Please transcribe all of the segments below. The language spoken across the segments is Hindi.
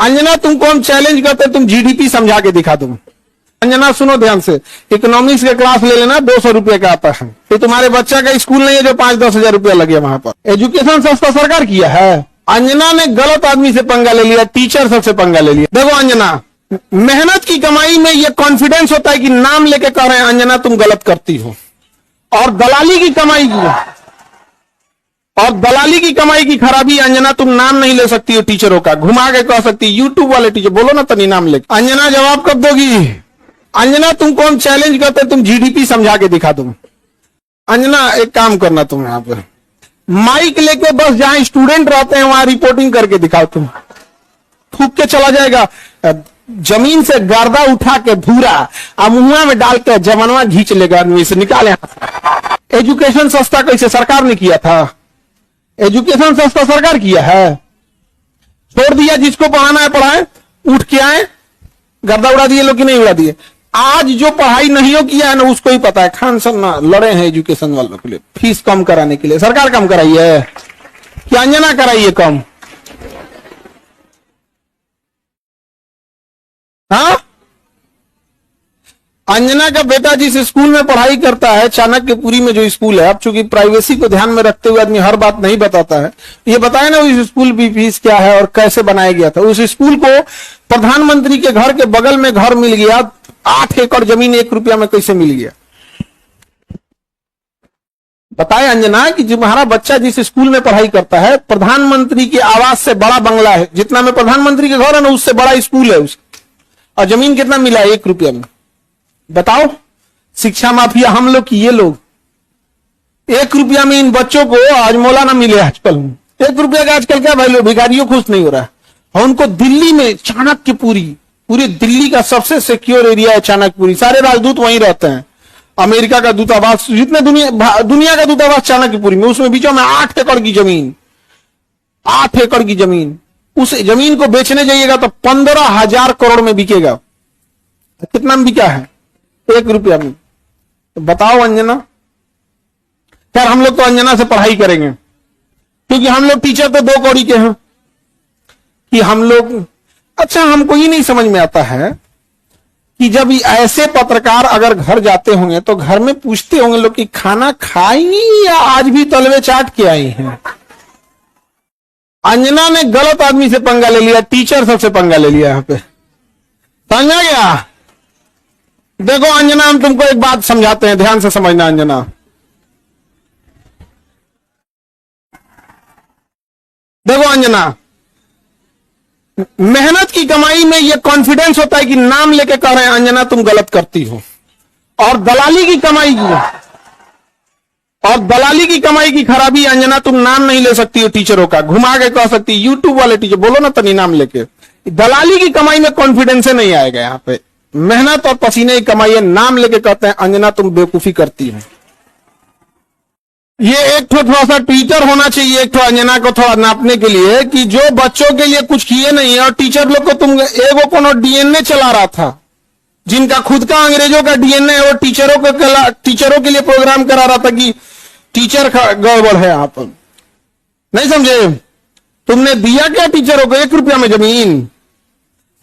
अंजना तुमको हम चैलेंज करते, तुम जीडीपी समझा के दिखा दो। अंजना सुनो ध्यान से, इकोनॉमिक्स का क्लास ले लेना, 200 रुपए का आता है। ये तुम्हारे बच्चा का स्कूल नहीं है जो 5-10 हजार रुपया लगे वहां पर। एजुकेशन सस्ता सरकार किया है। अंजना ने गलत आदमी से पंगा ले लिया, टीचर सबसे पंगा ले लिया। देखो अंजना, मेहनत की कमाई में ये कॉन्फिडेंस होता है कि नाम लेके कह रहे हैं अंजना तुम गलत करती हो, और दलाली की कमाई की की खराबी, अंजना तुम नाम नहीं ले सकती हो टीचरों का, घुमा के कह सकती यूट्यूब वाले टीचर, बोलो ना तनी नाम लेके। अंजना जवाब कब दोगी? अंजना तुमको हम चैलेंज करते, तुम जीडीपी समझा के दिखा दो। अंजना एक काम करना, तुम यहां पर माइक लेके बस जहां स्टूडेंट रहते हैं वहां रिपोर्टिंग करके दिखाओ। तुम थूक के चला जाएगा, जमीन से गर्दा उठा के धूरा मुंह में डाल के जमनवा घींच लेगा आदमी से, निकाले। एजुकेशन सस्ता कैसे सरकार ने किया था? एजुकेशन सस्ता सरकार किया है। छोड़ दिया, जिसको पढ़ाना है पढ़ाए, उठ के आए, गर्दा उड़ा दिए लोग कि नहीं उड़ा दिए। आज जो पढ़ाई नहीं हो किया है ना उसको ही पता है। खान सर ना लड़े हैं एजुकेशन वालों के लिए, फीस कम कराने के लिए। सरकार कम कराई है कि अंजना कराई है कम? हाँ, अंजना का बेटा जिस स्कूल में पढ़ाई करता है, चाणक्यपुरी में जो स्कूल है, अब चूंकि प्राइवेसी को ध्यान में रखते हुए आदमी हर बात नहीं बताता है, ये बताया ना उस स्कूल की फीस क्या है और कैसे बनाया गया था। उस स्कूल को प्रधानमंत्री के घर के बगल में घर मिल गया, 8 एकड़ जमीन 1 रुपया में कैसे मिल गया? बताए अंजना कि तुम्हारा बच्चा जिस स्कूल में पढ़ाई करता है, प्रधानमंत्री के आवास से बड़ा बंगला है, जितना में प्रधानमंत्री के घर है ना उससे बड़ा स्कूल है उसका, और जमीन कितना मिला है? 1 रुपया में। बताओ, शिक्षा माफिया हम लोग की ये लोग। 1 रुपया में इन बच्चों को आज मोला ना मिले। आजकल 1 रुपया का आजकल क्या वैल्यू? भिखारियों खुश नहीं हो रहा है। और उनको दिल्ली में चाणक्यपुरी, पूरी दिल्ली का सबसे सिक्योर एरिया है चाणक्यपुरी, सारे राजदूत वहीं रहते हैं। अमेरिका का दूतावास, जितने दुनिया का दूतावास चाणक्यपुरी में, उसमें बीचों में 8 एकड़ की जमीन, 8 एकड़ की जमीन। उस जमीन को बेचने जाइएगा तो 15,000 करोड़ में बिकेगा। कितना में बिका है? 1 रुपया में। तो बताओ अंजना, यार हम लोग तो अंजना से पढ़ाई करेंगे, क्योंकि हम लोग टीचर तो 2 कौड़ी के हैं कि हम लोग। अच्छा, हमको ये नहीं समझ में आता है कि जब ऐसे पत्रकार अगर घर जाते होंगे तो घर में पूछते होंगे लोग कि खाना खाई या आज भी तलवे चाट के आई हैं। अंजना ने गलत आदमी से पंगा ले लिया, टीचर सबसे पंगा ले लिया। यहां पे समझा गया? देखो अंजना, हम तुमको एक बात समझाते हैं, ध्यान से समझना अंजना। देखो अंजना, मेहनत की कमाई में ये कॉन्फिडेंस होता है कि नाम लेके कह रहे हैं अंजना तुम गलत करती हो, और दलाली की कमाई की खराबी, अंजना तुम नाम नहीं ले सकती हो टीचरों का, घुमा के कह सकती यूट्यूब वाले टीचर, बोलो ना तनी नाम लेके। दलाली की कमाई में कॉन्फिडेंस नहीं आएगा। यहां पे मेहनत और पसीने की कमाई है, नाम लेके कहते हैं अंजना तुम बेवकूफी करती हो। ये एक थोड़ा सा ट्विटर होना चाहिए एक अंजना को थोड़ा नापने के लिए कि जो बच्चों के लिए कुछ किए नहीं है, और टीचर लोग को तुम एगो कोनो डीएनए चला रहा था, जिनका खुद का अंग्रेजों का डीएनए है, वो टीचरों के लिए प्रोग्राम करा रहा था कि टीचर गड़बड़ है। यहां पर नहीं समझे? तुमने दिया क्या टीचरों को? 1 रुपया में जमीन।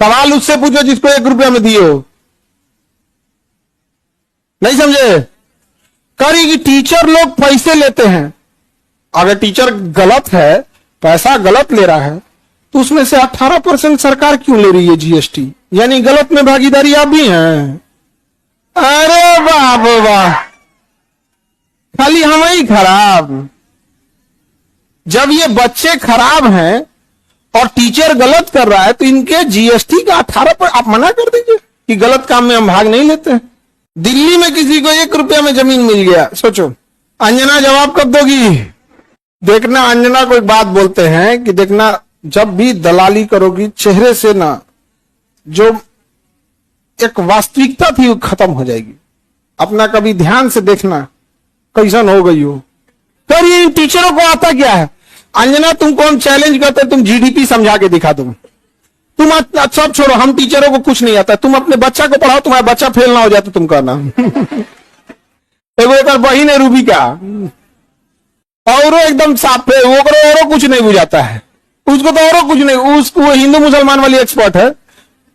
सवाल उससे पूछो जिसको 1 रुपया में दिए हो। नहीं समझे? करेगी, टीचर लोग पैसे लेते हैं। अगर टीचर गलत है, पैसा गलत ले रहा है, तो उसमें से 18% सरकार क्यों ले रही है जीएसटी? यानी गलत में भागीदारी आप भी हैं। अरे बाप वाह, खाली हम ही खराब। जब ये बच्चे खराब हैं और टीचर गलत कर रहा है, तो इनके जीएसटी का 18% आप मना कर दीजिए कि गलत काम में हम भाग नहीं लेते हैं। दिल्ली में किसी को 1 रुपया में जमीन मिल गया, सोचो। अंजना जवाब कब दोगी? देखना, अंजना को एक बात बोलते हैं कि देखना, जब भी दलाली करोगी, चेहरे से ना जो एक वास्तविकता थी वो खत्म हो जाएगी। अपना कभी ध्यान से देखना कैसन हो गई हो। पर ये टीचरों को आता क्या है? अंजना तुमको हम चैलेंज करते, तुम जीडीपी समझा के दिखा दो। तुम सब छोड़ो, हम टीचरों को कुछ नहीं आता, तुम अपने बच्चा को पढ़ाओ, तुम्हारा बच्चा फेल ना हो जाए तो तुम कहना। एगो एक बहिन है रूबी का, और एकदम साफ है, वो कुछ नहीं बुझाता है। उसको तो और कुछ नहीं, उसको वो हिंदू मुसलमान वाली एक्सपर्ट है,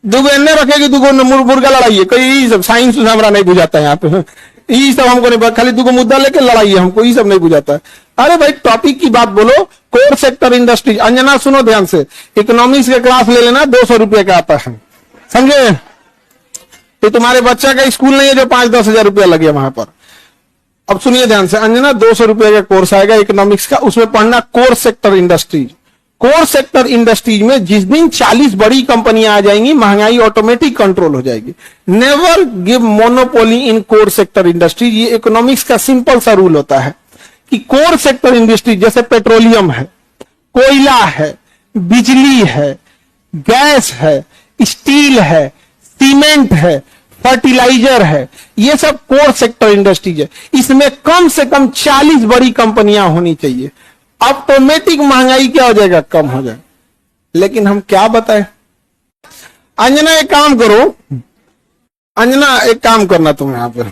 दुगो एन्ने रखेगी, दुगो मुर्गा लड़ाई है, कोई सब साइंस हमारा नहीं बुझाता है यहाँ पे, ये सब हमको नहीं, खाली दुगो मुद्दा लेके लड़ाई है, हमको ये सब नहीं बुझाता है। अरे भाई टॉपिक की बात बोलो, कोर सेक्टर इंडस्ट्रीज। अंजना सुनो ध्यान से, इकोनॉमिक्स का क्लास ले लेना, 200 रुपये का आता है, समझे? तो तुम्हारे बच्चा का स्कूल नहीं है जो 5-10 हजार रुपया लगे वहां पर। अब सुनिए ध्यान से अंजना, 200 रुपये का कोर्स आएगा इकोनॉमिक्स का, उसमें पढ़ना core sector industries. Core sector industries में जिस दिन 40 बड़ी कंपनियां आ जाएंगी, महंगाई ऑटोमेटिक कंट्रोल हो जाएगी। नेवर गिव मोनोपोली इन कोर सेक्टर इंडस्ट्रीज। ये इकोनॉमिक्स का सिंपल सा रूल होता है कि कोर सेक्टर इंडस्ट्रीज जैसे पेट्रोलियम है, कोयला है, बिजली है, गैस है, स्टील है, सीमेंट है, फर्टिलाइजर है, ये सब कोर सेक्टर इंडस्ट्रीज है। इसमें कम से कम 40 बड़ी कंपनियां होनी चाहिए, ऑटोमेटिक महंगाई क्या हो जाएगा, कम हो जाएगा। लेकिन हम क्या बताएं? अंजना एक काम करो, अंजना एक काम करना, तुम यहां पर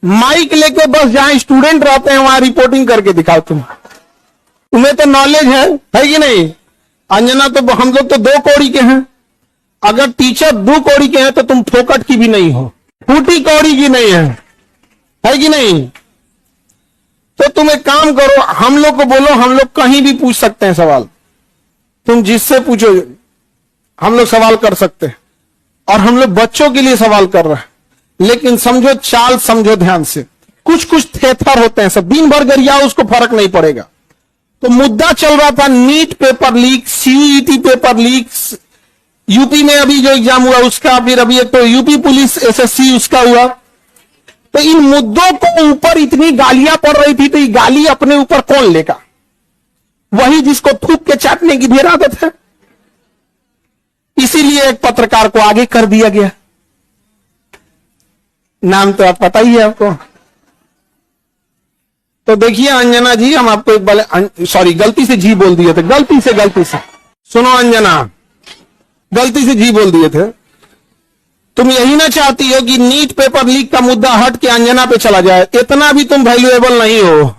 माइक लेके बस जहां स्टूडेंट रहते हैं वहां रिपोर्टिंग करके दिखाओ। तुम्हें तो नॉलेज है कि नहीं? अंजना तो हम लोग तो 2 कौड़ी के हैं, अगर टीचर 2 कौड़ी के हैं तो तुम फोकट की भी नहीं हो, फूटी कौड़ी की नहीं है कि नहीं? तो तुम एक काम करो, हम लोग को बोलो, हम लोग कहीं भी पूछ सकते हैं सवाल, तुम जिससे पूछो हम लोग सवाल कर सकते हैं, और हम लोग बच्चों के लिए सवाल कर रहे हैं। लेकिन समझो चाल, समझो ध्यान से, कुछ कुछ थेथर होते हैं, सब दिन भर गरियाओ उसको फर्क नहीं पड़ेगा। तो मुद्दा चल रहा था NEET paper leak, CUET paper leak, UP में अभी जो एग्जाम हुआ उसका, फिर अभी एक तो यूपी पुलिस एसएससी उसका हुआ। तो इन मुद्दों को ऊपर इतनी गालियां पड़ रही थी, तो ये गाली अपने ऊपर कौन लेगा? वही जिसको थूक के चाटने की ढेर आदत है। इसीलिए एक पत्रकार को आगे कर दिया गया, नाम तो आप पता ही है आपको। तो देखिए अंजना जी, हम आपको एक बार, सॉरी गलती से जी बोल दिए थे, गलती से सुनो अंजना, गलती से जी बोल दिए थे। तुम यही ना चाहती हो कि नीट पेपर लीक का मुद्दा हट के अंजना पे चला जाए? इतना भी तुम वैल्यूएबल नहीं हो,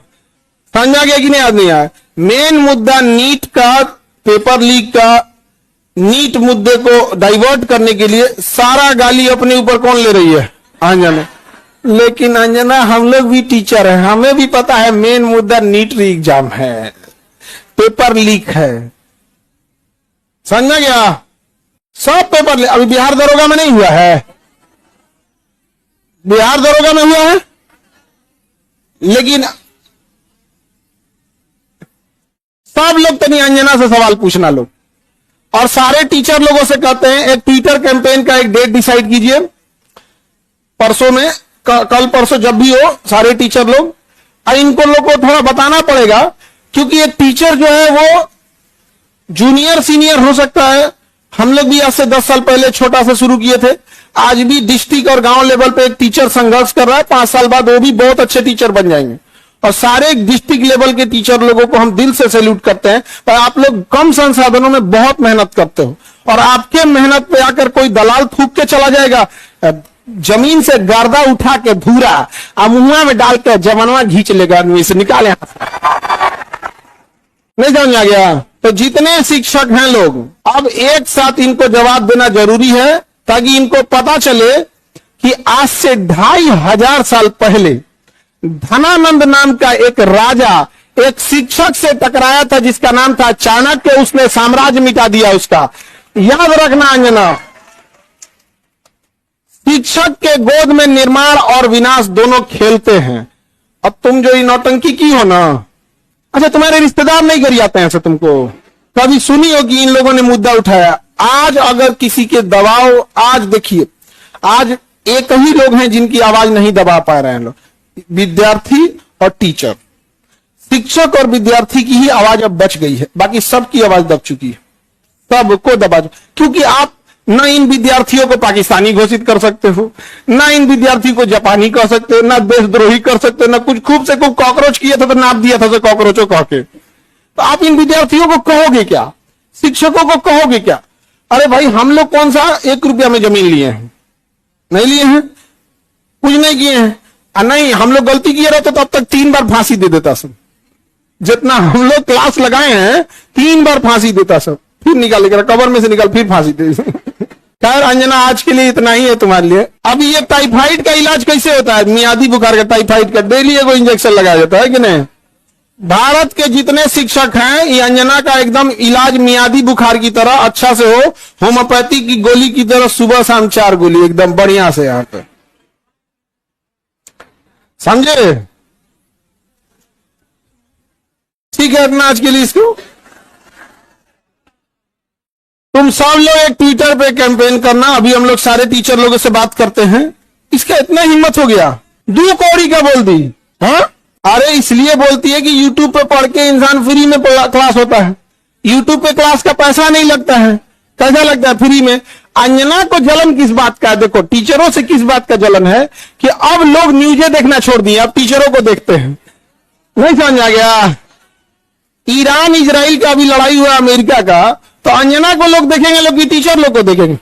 समझा गया कि नहीं आदमी? आया मेन मुद्दा नीट का, पेपर लीक का, नीट मुद्दे को डाइवर्ट करने के लिए सारा गाली अपने ऊपर कौन ले रही है? अंजना। लेकिन अंजना हम लोग भी टीचर हैं, हमें भी पता है मेन मुद्दा नीट एग्जाम है, पेपर लीक है, समझा गया? सब पेपर लीक। अभी बिहार दरोगा में नहीं हुआ है, बिहार दरोगा में हुआ है, लेकिन सब लोग तो नहीं, अंजना से सवाल पूछना लोग, और सारे टीचर लोगों से कहते हैं एक ट्विटर कैंपेन का एक डेट डिसाइड कीजिए, परसों में, कल परसों जब भी हो, सारे टीचर लोग, और इनको लोग को थोड़ा बताना पड़ेगा, क्योंकि एक टीचर जो है वो जूनियर सीनियर हो सकता है। हम लोग भी आज से 10 साल पहले छोटा से शुरू किए थे, आज भी डिस्ट्रिक्ट और गांव लेवल पे एक टीचर संघर्ष कर रहा है, 5 साल बाद वो भी बहुत अच्छे टीचर बन जाएंगे। और सारे डिस्ट्रिक्ट लेवल के टीचर लोगों को हम दिल से सैल्यूट करते हैं, पर आप लोग कम संसाधनों में बहुत मेहनत करते हो, और आपके मेहनत पे आकर कोई दलाल थूक के चला जाएगा, जमीन से गर्दा उठा के धूरा मुंह में डाल के जवनवा घींच लेगा, आदमी से निकाले, नहीं समझ आ गया? तो जितने शिक्षक हैं लोग, अब एक साथ इनको जवाब देना जरूरी है, ताकि इनको पता चले कि आज से 2500 साल पहले धनानंद नाम का एक राजा एक शिक्षक से टकराया था जिसका नाम था चाणक्य, उसने साम्राज्य मिटा दिया उसका। याद रखना अंजना, शिक्षक के गोद में निर्माण और विनाश दोनों खेलते हैं। अब तुम जो नौटंकी की हो ना, अच्छा तुम्हारे रिश्तेदार नहीं कर जाते हैं ऐसे? तुमको कभी सुनी हो कि इन लोगों ने मुद्दा उठाया? आज अगर किसी के दबाव, आज देखिए, आज एक ही लोग हैं जिनकी आवाज नहीं दबा पा रहे हैं लोग, विद्यार्थी और टीचर। शिक्षक और विद्यार्थी की ही आवाज अब बच गई है, बाकी सबकी आवाज दब चुकी है, सबको दबा, क्योंकि आप न इन विद्यार्थियों को पाकिस्तानी घोषित कर सकते हो, न इन विद्यार्थी को जापानी कह सकते हो, न देशद्रोही कर सकते हो, न कुछ खूब से खूब कॉकरोच किया था तो नाप दिया था कॉकरोचों कह के। तो आप इन विद्यार्थियों को कहोगे क्या? शिक्षकों को कहोगे क्या? अरे भाई हम लोग कौन सा 1 रुपया में जमीन लिए हैं? नहीं लिए हैं, कुछ नहीं किए हैं। नहीं, हम लोग गलती किए रहते तो अब तक 3 बार फांसी दे देता सब। जितना हम लोग क्लास लगाए हैं 3 बार फांसी देता सब, फिर निकाल के कवर में से निकाल फिर फांसी दे। खैर अंजना आज के लिए इतना ही है तुम्हारे लिए। अब ये टाइफाइड का इलाज कैसे होता है, मियादी बुखार का, टाइफाइड का डेली एगो इंजेक्शन लगाया जाता है कि नहीं। भारत के जितने शिक्षक हैं ये अंजना का एकदम इलाज मियादी बुखार की तरह अच्छा से हो, होम्योपैथी की गोली की तरह सुबह शाम 4 गोली एकदम बढ़िया से यहां पे, समझे। ठीक है इतना आज के लिए। इसको तुम सब लोग एक ट्विटर पे कैंपेन करना, अभी हम लोग सारे टीचर लोगों से बात करते हैं। इसका इतना हिम्मत हो गया, 2 कौड़ी का बोल दी। हाँ अरे इसलिए बोलती है कि यूट्यूब पे पढ़ के इंसान फ्री में क्लास होता है, यूट्यूब पे क्लास का पैसा नहीं लगता है। कैसा लगता है, फ्री में। अंजना को जलन किस बात का है, देखो टीचरों से किस बात का जलन है कि अब लोग न्यूज़ें देखना छोड़ दिए, अब टीचरों को देखते हैं। नहीं समझ आ गया। ईरान इजराइल का अभी लड़ाई हुआ अमेरिका का, तो अंजना को लोग देखेंगे, लोग की टीचर लोग को देखेंगे।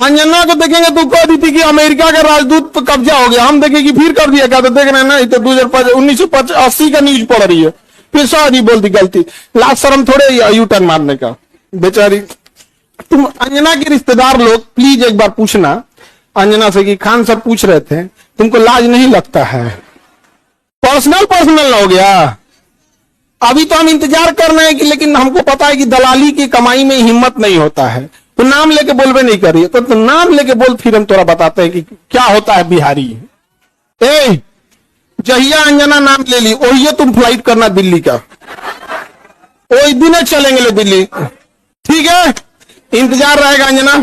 अंजना को देखेंगे तो कह दी थी कि अमेरिका का राजदूत पर कब्जा हो गया, हम देखेंगे फिर कर दिया क्या, तो देख रहे हैं ना, तो 1980 का न्यूज पढ़ रही है, फिर सॉरी बोल दी, गलती, लास्ट शर्म थोड़े यू टर्न मारने का। बेचारी तुम अंजना के रिश्तेदार लोग प्लीज एक बार पूछना अंजना से कि खान सर पूछ रहे थे तुमको लाज नहीं लगता है। पर्सनल हो गया। अभी तो हम इंतजार कर रहे हैं कि, लेकिन हमको पता है कि दलाली की कमाई में हिम्मत नहीं होता है, तो नाम लेके बोलबे नहीं कर रही है, तो नाम लेके बोल, फिर हम तोरा बताते हैं कि क्या होता है बिहारी। ए जहिया अंजना नाम ले ली वही तुम फ्लाइट करना दिल्ली का, वही दिन चलेंगे ले दिल्ली, ठीक है। इंतजार रहेगा अंजना।